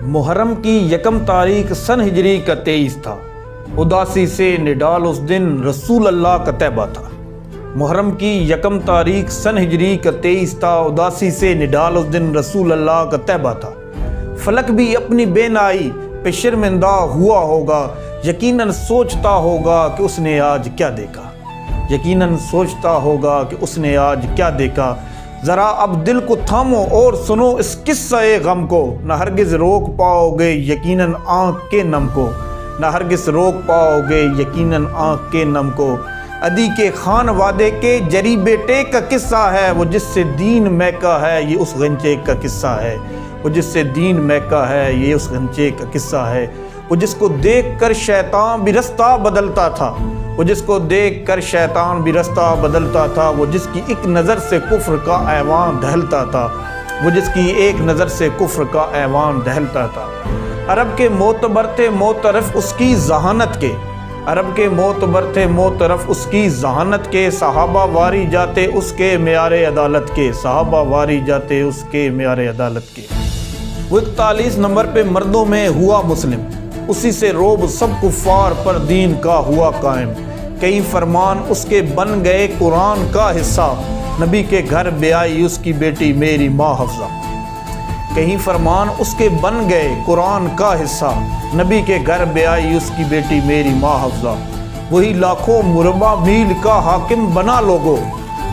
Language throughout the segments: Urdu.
محرم کی یکم تاریخ سن ہجری کا 23 تھا۔ اداسی سے نڈال اس دن رسول اللہ کا طیبہ تھا۔ محرم کی یکم تاریخ سن ہجری کا 23 تھا۔ اداسی سے نڈال اس دن رسول اللہ کا طیبہ تھا۔ فلک بھی اپنی بینائی پہ شرمندہ ہوا ہوگا، یقیناً سوچتا ہوگا کہ اس نے آج کیا دیکھا، یقیناً سوچتا ہوگا کہ اس نے آج کیا دیکھا۔ ذرا اب دل کو تھامو اور سنو اس قصہ غم کو، نہ ہرگز روک پاؤ گے یقیناً آنکھ کے نم کو، نہ ہرگز روک پاؤ گے یقیناً آنکھ کے نم کو۔ عدی کے خان وادے کے جری بیٹے کا قصہ ہے، وہ جس سے دین مہکا ہے یہ اس غنچے کا قصہ ہے، وہ جس سے دین مہکا ہے یہ اس غنچے کا قصہ ہے۔ وہ جس کو دیکھ کر شیطان بھی رستہ بدلتا تھا، وہ جس کو دیکھ کر شیطان بھی رستہ بدلتا تھا، وہ جس کی ایک نظر سے کفر کا ایوان ڈھلتا تھا، وہ جس کی ایک نظر سے کفر کا ایوان ڈھلتا تھا۔ عرب کے معتبر تھے معترف اس کی ذہانت کے، عرب کے معتبر تھے معترف اس کی ذہانت کے، صحابہ واری جاتے اس کے معیار عدالت کے، صحابہ واری جاتے اس کے معیار عدالت کے۔ وہ 41 نمبر پہ مردوں میں ہوا مسلم، اسی سے روب سب کفار پر دین کا ہوا قائم۔ کئی فرمان اس کے بن گئے قرآن کا حصہ، نبی کے گھر بے آئی اس کی بیٹی میری ماں حفصہ۔ کئی فرمان اس کے بن گئے قرآن کا حصہ، نبی کے گھر بے آئی اس کی بیٹی میری ماں حفصہ۔ وہی لاکھوں مربع میل کا حاکم بنا لوگو،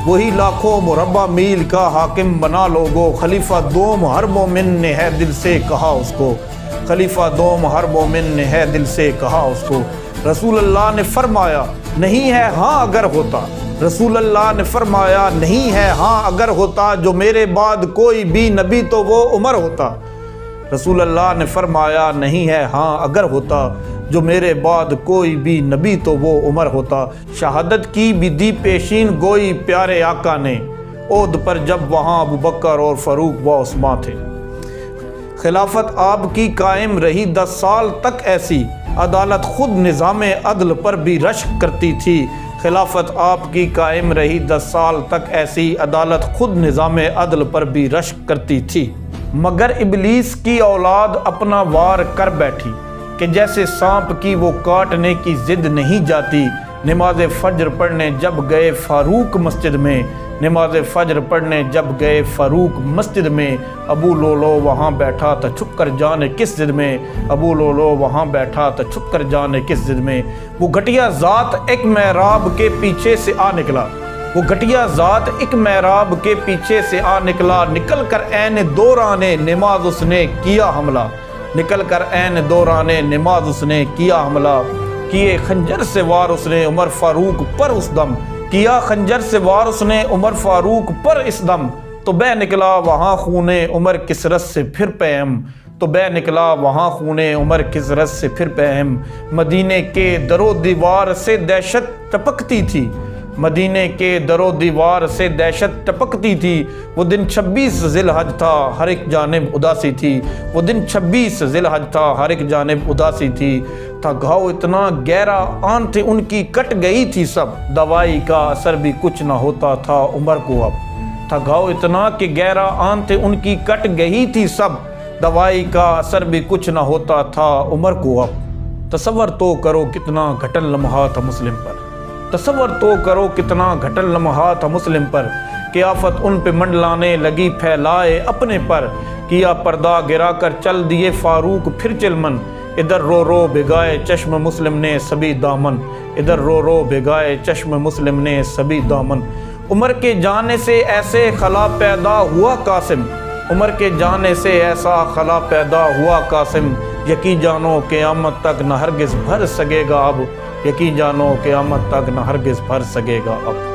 وہی لاکھوں مربع میل کا حاکم بنا لوگو۔ خلیفہ دوم ہر مومن نے ہے دل سے کہا اس کو، خلیفہ دوم ہر مومن نے ہے دل سے کہا اس کو۔ رسول اللہ نے فرمایا نہیں ہے ہاں اگر ہوتا، رسول اللہ نے فرمایا نہیں ہے ہاں اگر ہوتا، جو میرے بعد کوئی بھی نبی تو وہ عمر ہوتا۔ رسول اللہ نے فرمایا نہیں ہے ہاں اگر ہوتا، جو میرے بعد کوئی بھی نبی تو وہ عمر ہوتا۔ شہادت کی بھی دی پیشین گوئی پیارے آقا نے، عہد پر جب وہاں ابوبکر اور فاروق و عثمان تھے۔ خلافت آپ کی قائم رہی 10 سال تک ایسی، عدالت خود نظام عدل پر بھی رشک کرتی تھی۔ خلافت آپ کی قائم رہی 10 سال تک ایسی، عدالت خود نظام عدل پر بھی رشک کرتی تھی۔ مگر ابلیس کی اولاد اپنا وار کر بیٹھی، کہ جیسے سانپ کی وہ کاٹنے کی ضد نہیں جاتی۔ نماز فجر پڑھنے جب گئے فاروق مسجد میں، نماز فجر پڑھنے جب گئے فاروق مسجد میں، ابو لولو وہاں بیٹھا تھا چھپ کر جانے کس ضد میں، ابو لولو وہاں بیٹھا تھا چھپ کر جانے کس ضد میں۔ وہ گھٹیا ذات ایک محراب کے پیچھے سے آ نکلا، وہ گھٹیا ذات ایک محراب کے پیچھے سے آ نکلا، نکل کر عین دوران نماز اس نے کیا حملہ، نکل کر عین دوران نماز اس نے کیا حملہ۔ کیے خنجر سے وار اس نے عمر فاروق پر اس دم، کیا خنجر سے وار اس نے عمر فاروق پر اس دم، تو بہ نکلا وہاں خون عمر کثرت سے پھر پہم، تو بہ نکلا وہاں خون عمر کثرت سے پھر پہم۔ مدینے کے در و دیوار سے دہشت ٹپکتی تھی، مدینے کے در و دیوار سے دہشت ٹپکتی تھی۔ وہ دن 26 ذی الحج تھا ہر ایک جانب اداسی تھی، وہ دن 26 ذی الحج تھا ہر ایک جانب اداسی تھی۔ تھا گھاؤ اتنا گہرا آنت ان کی کٹ گئی تھی سب، دوائی کا اثر بھی کچھ نہ ہوتا تھا عمر کو اب۔ تھا گھاؤ اتنا کہ گہرا آنت ان کی کٹ گئی تھی سب، دوائی کا اثر بھی کچھ نہ ہوتا تھا عمر کو اب۔ تصور تو کرو کتنا گھٹن لمحہ تھا مسلم پر، تصور تو کرو کتنا گھٹن لمحہ تھا مسلم پر، کہ آفت ان پہ منڈلانے لگی پھیلائے اپنے پر۔ کیا پردہ گرا کر چل دیے فاروق پھر چلمن، ادھر رو رو بھگائے چشم مسلم نے سبھی دامن، ادھر رو رو بھگائے چشم مسلم نے سبھی دامن۔ عمر کے جانے سے ایسے خلا پیدا ہوا قاسم، عمر کے جانے سے ایسا خلا پیدا ہوا قاسم، یقین جانو قیامت تک نہ ہرگز بھر سکے گا اب، یقین جانو قیامت تک نہ ہرگز بھر سکے گا اب۔